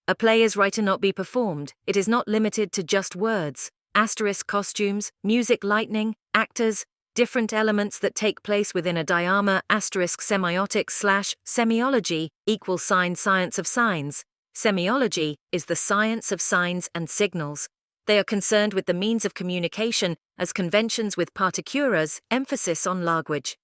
A play is right to not be performed. It is not limited to just words, asterisk costumes, music, lighting, actors, different elements that take place within a diarma, asterisk semiotics / semiology, equals science of signs. Semiology is the science of signs and signals. They are concerned with the means of communication as conventions with particulares, emphasis on language.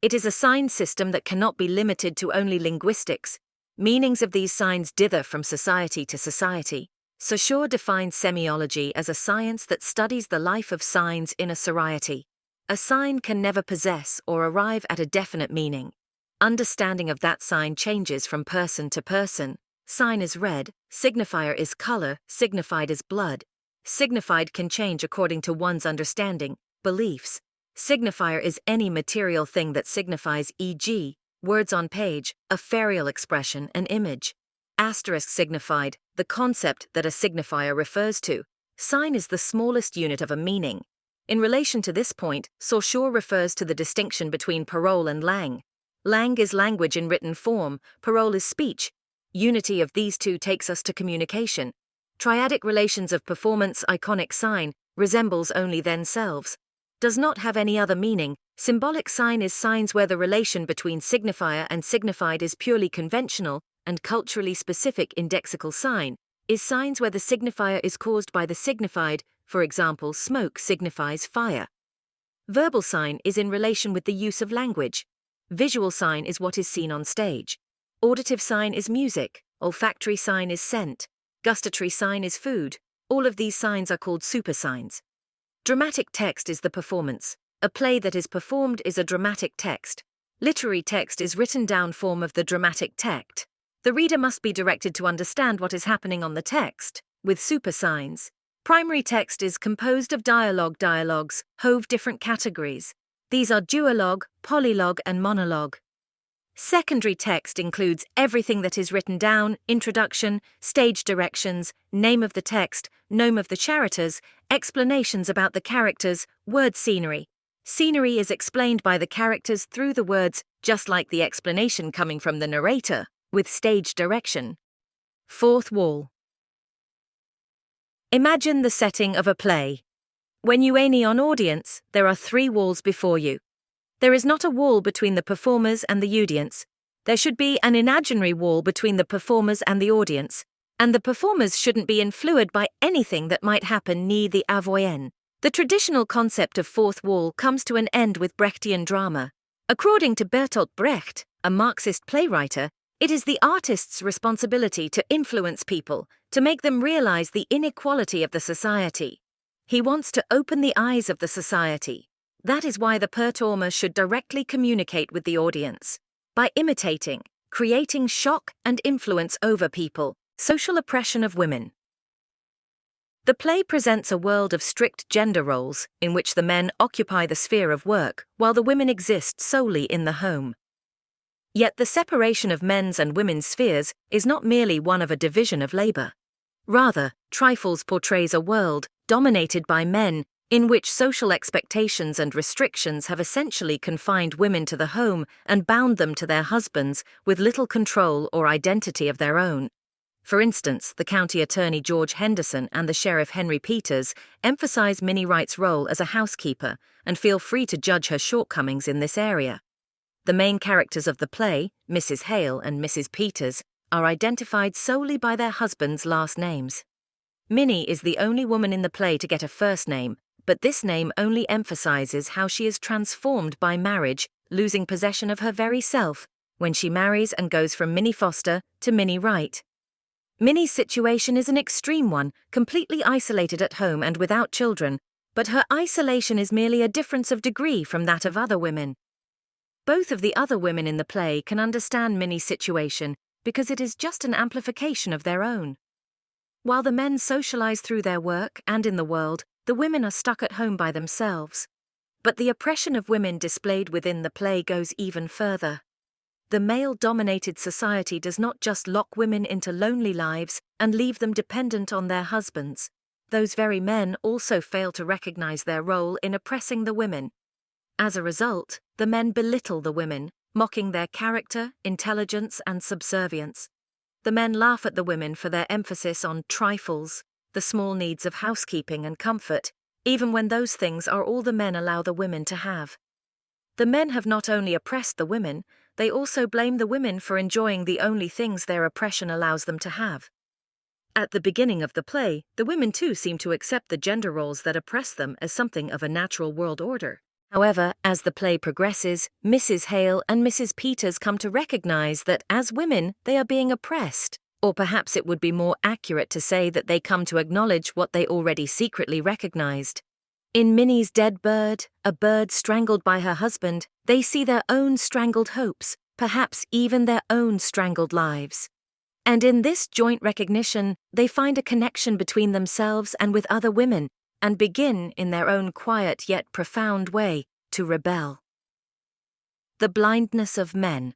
It is a sign system that cannot be limited to only linguistics. Meanings of these signs differ from society to society. Saussure defines semiology as a science that studies the life of signs in a society. A sign can never possess or arrive at a definite meaning. Understanding of that sign changes from person to person. Sign is red, signifier is color, signified is blood. Signified can change according to one's understanding, beliefs. Signifier is any material thing that signifies, e.g., words on page, a ferial expression, an image. Asterisk signified, the concept that a signifier refers to. Sign is the smallest unit of a meaning. In relation to this point, Saussure refers to the distinction between parole and langue. Langue is language in written form, parole is speech. Unity of these two takes us to communication. Triadic relations of performance, iconic sign, resembles only themselves. Does not have any other meaning. Symbolic sign is signs where the relation between signifier and signified is purely conventional, and culturally specific. Indexical sign is signs where the signifier is caused by the signified, for example, smoke signifies fire. Verbal sign is in relation with the use of language. Visual sign is what is seen on stage. Auditive sign is music, olfactory sign is scent, gustatory sign is food. All of these signs are called supersigns. Dramatic text is the performance. A play that is performed is a dramatic text. Literary text is written down form of the dramatic text. The reader must be directed to understand what is happening on the text, with supersigns. Primary text is composed of dialogues, have different categories. These are duologue, polylogue, and monologue. Secondary text includes everything that is written down, introduction, stage directions, name of the text, nome of the characters, explanations about the characters, word scenery. Scenery is explained by the characters through the words, just like the explanation coming from the narrator, with stage direction. Fourth wall. Imagine the setting of a play. When you aim on audience, there are 3 walls before you. There is not a wall between the performers and the audience. There should be an imaginary wall between the performers and the audience, and the performers shouldn't be influenced by anything that might happen near the avoyen. The traditional concept of fourth wall comes to an end with Brechtian drama. According to Bertolt Brecht, a Marxist playwright, it is the artist's responsibility to influence people, to make them realize the inequality of the society. He wants to open the eyes of the society. That is why the performer should directly communicate with the audience. By imitating, creating shock and influence over people. Social oppression of women. The play presents a world of strict gender roles, in which the men occupy the sphere of work, while the women exist solely in the home. Yet the separation of men's and women's spheres is not merely one of a division of labor. Rather, Trifles portrays a world dominated by men, in which social expectations and restrictions have essentially confined women to the home and bound them to their husbands with little control or identity of their own. For instance, the county attorney George Henderson and the sheriff Henry Peters emphasize Minnie Wright's role as a housekeeper and feel free to judge her shortcomings in this area. The main characters of the play, Mrs. Hale and Mrs. Peters, are identified solely by their husbands' last names. Minnie is the only woman in the play to get a first name, but this name only emphasizes how she is transformed by marriage, losing possession of her very self, when she marries and goes from Minnie Foster to Minnie Wright. Minnie's situation is an extreme one, completely isolated at home and without children, but her isolation is merely a difference of degree from that of other women. Both of the other women in the play can understand Minnie's situation because it is just an amplification of their own. While the men socialize through their work and in the world, the women are stuck at home by themselves. But the oppression of women displayed within the play goes even further. The male-dominated society does not just lock women into lonely lives and leave them dependent on their husbands. Those very men also fail to recognize their role in oppressing the women. As a result, the men belittle the women, mocking their character, intelligence, and subservience. The men laugh at the women for their emphasis on trifles, the small needs of housekeeping and comfort, even when those things are all the men allow the women to have. The men have not only oppressed the women, they also blame the women for enjoying the only things their oppression allows them to have. At the beginning of the play, the women too seem to accept the gender roles that oppress them as something of a natural world order. However, as the play progresses, Mrs. Hale and Mrs. Peters come to recognize that as women, they are being oppressed. Or perhaps it would be more accurate to say that they come to acknowledge what they already secretly recognized. In Minnie's dead bird, a bird strangled by her husband, they see their own strangled hopes, perhaps even their own strangled lives. And in this joint recognition, they find a connection between themselves and with other women, and begin, in their own quiet yet profound way, to rebel. The blindness of men.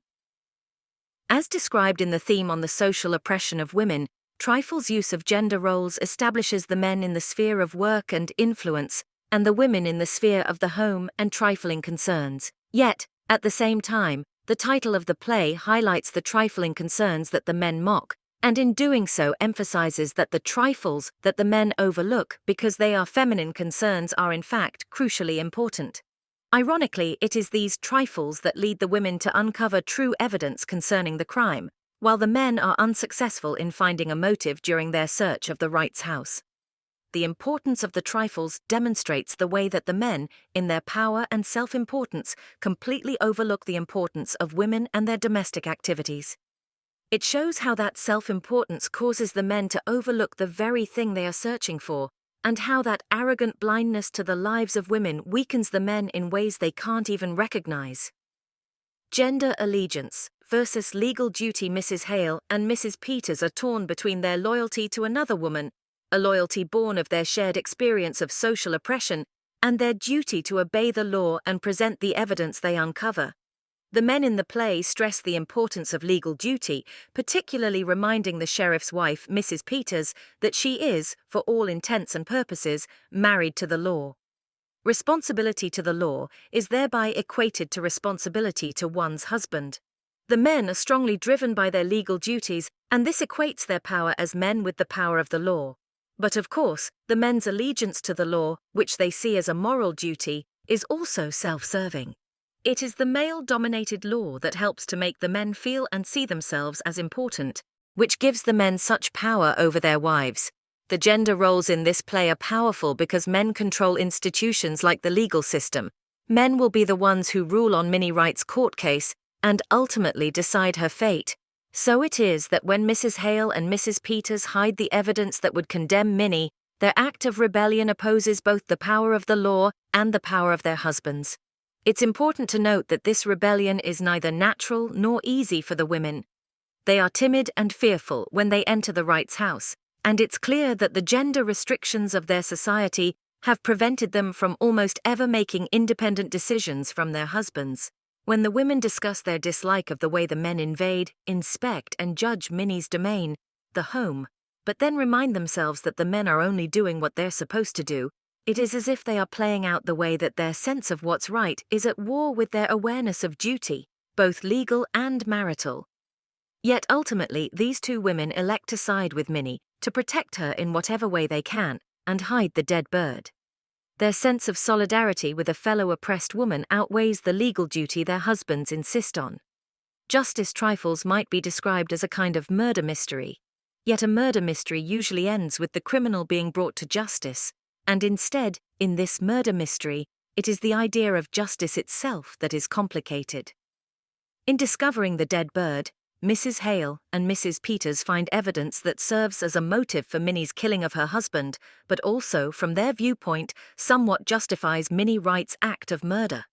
As described in the theme on the social oppression of women, Trifle's use of gender roles establishes the men in the sphere of work and influence, and the women in the sphere of the home and trifling concerns. Yet, at the same time, the title of the play highlights the trifling concerns that the men mock, and in doing so emphasizes that the trifles that the men overlook because they are feminine concerns are in fact crucially important. Ironically, it is these trifles that lead the women to uncover true evidence concerning the crime, while the men are unsuccessful in finding a motive during their search of the Wrights' house. The importance of the trifles demonstrates the way that the men, in their power and self-importance, completely overlook the importance of women and their domestic activities. It shows how that self-importance causes the men to overlook the very thing they are searching for, and how that arrogant blindness to the lives of women weakens the men in ways they can't even recognize. Gender allegiance versus legal duty. Mrs. Hale and Mrs. Peters are torn between their loyalty to another woman, a loyalty born of their shared experience of social oppression, and their duty to obey the law and present the evidence they uncover. The men in the play stress the importance of legal duty, particularly reminding the sheriff's wife, Mrs. Peters, that she is, for all intents and purposes, married to the law. Responsibility to the law is thereby equated to responsibility to one's husband. The men are strongly driven by their legal duties, and this equates their power as men with the power of the law. But of course, the men's allegiance to the law, which they see as a moral duty, is also self-serving. It is the male-dominated law that helps to make the men feel and see themselves as important, which gives the men such power over their wives. The gender roles in this play are powerful because men control institutions like the legal system. Men will be the ones who rule on Minnie Wright's court case and ultimately decide her fate. So it is that when Mrs. Hale and Mrs. Peters hide the evidence that would condemn Minnie, their act of rebellion opposes both the power of the law and the power of their husbands. It's important to note that this rebellion is neither natural nor easy for the women. They are timid and fearful when they enter the Wrights' house, and it's clear that the gender restrictions of their society have prevented them from almost ever making independent decisions from their husbands. When the women discuss their dislike of the way the men invade, inspect, and judge Minnie's domain, the home, but then remind themselves that the men are only doing what they're supposed to do, it is as if they are playing out the way that their sense of what's right is at war with their awareness of duty, both legal and marital. Yet ultimately, these two women elect to side with Minnie, to protect her in whatever way they can, and hide the dead bird. Their sense of solidarity with a fellow oppressed woman outweighs the legal duty their husbands insist on. Justice Trifles might be described as a kind of murder mystery. Yet a murder mystery usually ends with the criminal being brought to justice, and instead, in this murder mystery, it is the idea of justice itself that is complicated. In discovering the dead bird, Mrs. Hale and Mrs. Peters find evidence that serves as a motive for Minnie's killing of her husband, but also, from their viewpoint, somewhat justifies Minnie Wright's act of murder.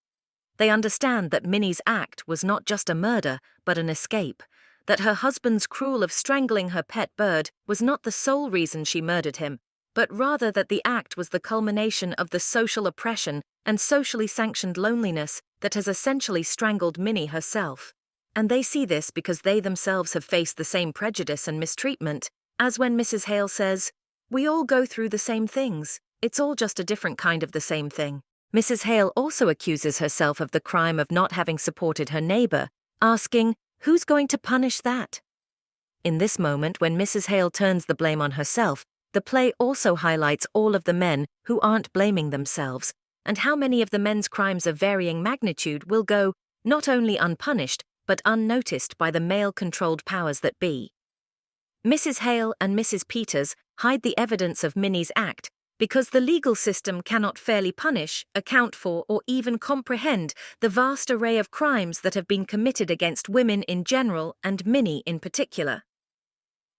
They understand that Minnie's act was not just a murder, but an escape, that her husband's cruel of strangling her pet bird was not the sole reason she murdered him, but rather that the act was the culmination of the social oppression and socially sanctioned loneliness that has essentially strangled Minnie herself. And they see this because they themselves have faced the same prejudice and mistreatment, as when Mrs. Hale says, "We all go through the same things, it's all just a different kind of the same thing." Mrs. Hale also accuses herself of the crime of not having supported her neighbor, asking, "Who's going to punish that?" In this moment, when Mrs. Hale turns the blame on herself, the play also highlights all of the men who aren't blaming themselves, and how many of the men's crimes of varying magnitude will go not only unpunished, but unnoticed by the male-controlled powers that be. Mrs. Hale and Mrs. Peters hide the evidence of Minnie's act because the legal system cannot fairly punish, account for, or even comprehend the vast array of crimes that have been committed against women in general and Minnie in particular.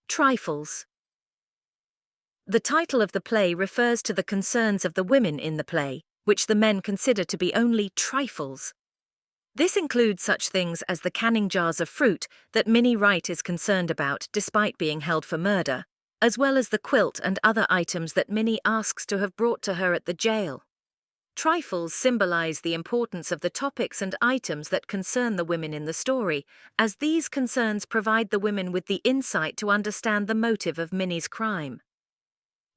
Trifles. The title of the play refers to the concerns of the women in the play, which the men consider to be only trifles. This includes such things as the canning jars of fruit that Minnie Wright is concerned about despite being held for murder, as well as the quilt and other items that Minnie asks to have brought to her at the jail. Trifles symbolize the importance of the topics and items that concern the women in the story, as these concerns provide the women with the insight to understand the motive of Minnie's crime.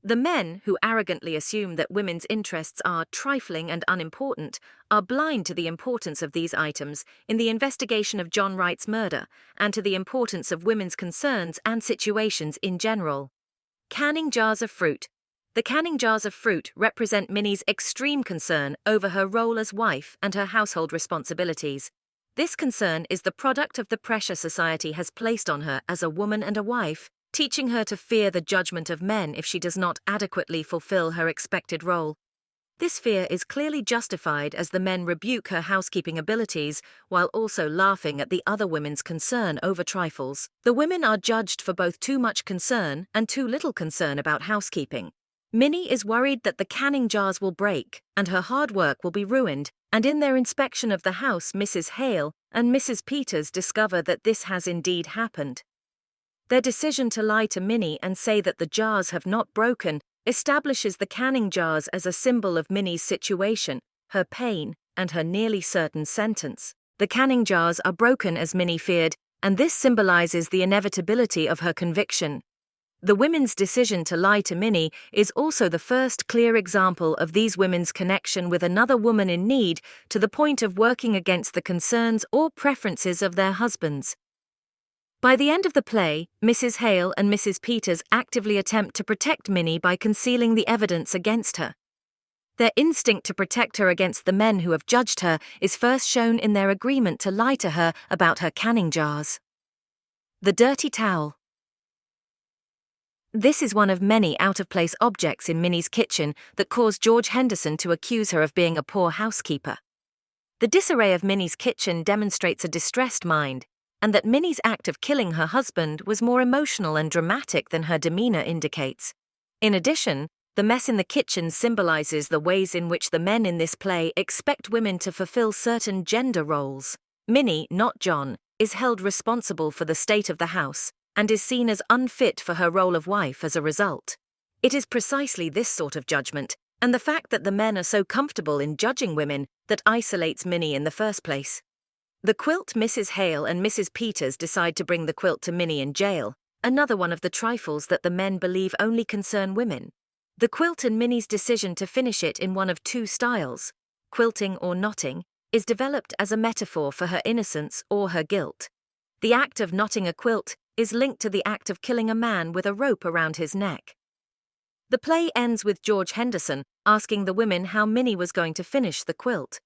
The men, who arrogantly assume that women's interests are trifling and unimportant, are blind to the importance of these items in the investigation of John Wright's murder and to the importance of women's concerns and situations in general. Canning jars of fruit. The canning jars of fruit represent Minnie's extreme concern over her role as wife and her household responsibilities. This concern is the product of the pressure society has placed on her as a woman and a wife, teaching her to fear the judgment of men if she does not adequately fulfill her expected role. This fear is clearly justified as the men rebuke her housekeeping abilities while also laughing at the other women's concern over trifles. The women are judged for both too much concern and too little concern about housekeeping. Minnie is worried that the canning jars will break and her hard work will be ruined, and in their inspection of the house, Mrs. Hale and Mrs. Peters discover that this has indeed happened. Their decision to lie to Minnie and say that the jars have not broken establishes the canning jars as a symbol of Minnie's situation, her pain, and her nearly certain sentence. The canning jars are broken as Minnie feared, and this symbolizes the inevitability of her conviction. The women's decision to lie to Minnie is also the first clear example of these women's connection with another woman in need to the point of working against the concerns or preferences of their husbands. By the end of the play, Mrs. Hale and Mrs. Peters actively attempt to protect Minnie by concealing the evidence against her. Their instinct to protect her against the men who have judged her is first shown in their agreement to lie to her about her canning jars. The dirty towel. This is one of many out-of-place objects in Minnie's kitchen that caused George Henderson to accuse her of being a poor housekeeper. The disarray of Minnie's kitchen demonstrates a distressed mind, and that Minnie's act of killing her husband was more emotional and dramatic than her demeanor indicates. In addition, the mess in the kitchen symbolizes the ways in which the men in this play expect women to fulfill certain gender roles. Minnie, not John, is held responsible for the state of the house, and is seen as unfit for her role of wife as a result. It is precisely this sort of judgment, and the fact that the men are so comfortable in judging women, that isolates Minnie in the first place. The quilt. Mrs. Hale and Mrs. Peters decide to bring the quilt to Minnie in jail, another one of the trifles that the men believe only concern women. The quilt and Minnie's decision to finish it in one of two styles, quilting or knotting, is developed as a metaphor for her innocence or her guilt. The act of knotting a quilt is linked to the act of killing a man with a rope around his neck. The play ends with George Henderson asking the women how Minnie was going to finish the quilt.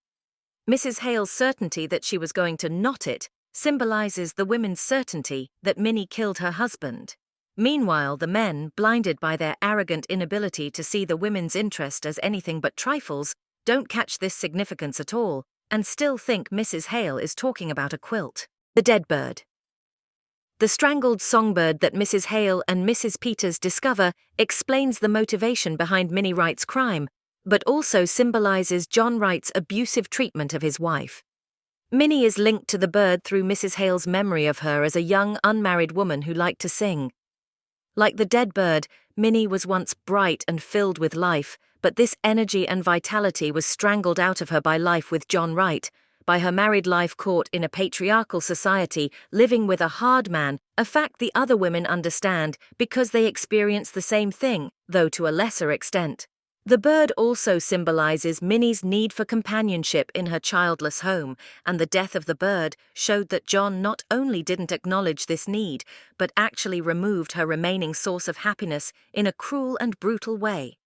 Mrs. Hale's certainty that she was going to knot it symbolizes the women's certainty that Minnie killed her husband. Meanwhile, the men, blinded by their arrogant inability to see the women's interest as anything but trifles, don't catch this significance at all, and still think Mrs. Hale is talking about a quilt. The dead bird. The strangled songbird that Mrs. Hale and Mrs. Peters discover explains the motivation behind Minnie Wright's crime, but also symbolizes John Wright's abusive treatment of his wife. Minnie is linked to the bird through Mrs. Hale's memory of her as a young, unmarried woman who liked to sing. Like the dead bird, Minnie was once bright and filled with life, but this energy and vitality was strangled out of her by life with John Wright, by her married life caught in a patriarchal society, living with a hard man, a fact the other women understand because they experience the same thing, though to a lesser extent. The bird also symbolizes Minnie's need for companionship in her childless home, and the death of the bird showed that John not only didn't acknowledge this need, but actually removed her remaining source of happiness in a cruel and brutal way.